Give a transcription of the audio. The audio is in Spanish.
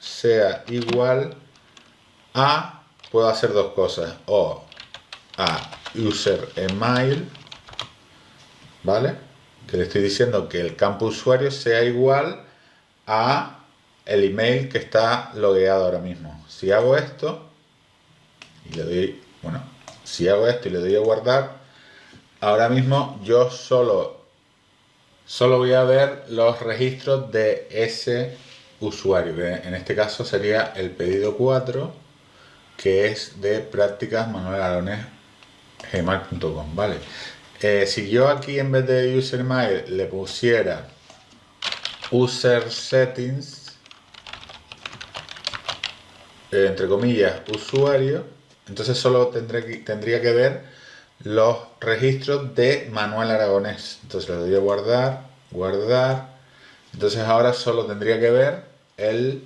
sea igual a, puedo hacer dos cosas, o a user email, ¿vale? Que le estoy diciendo que el campo usuario sea igual a el email que está logueado ahora mismo. Si hago esto y le doy, bueno, si hago esto y le doy a guardar, ahora mismo yo solo voy a ver los registros de ese usuario, que en este caso sería el pedido 4, que es de prácticasmanuelalones@gmail.com, ¿vale? Si yo aquí en vez de user email le pusiera user settings, entre comillas, usuario, entonces solo tendría que ver los registros de Manuel Aragonés. Entonces le doy a guardar, guardar. Entonces ahora solo tendría que ver el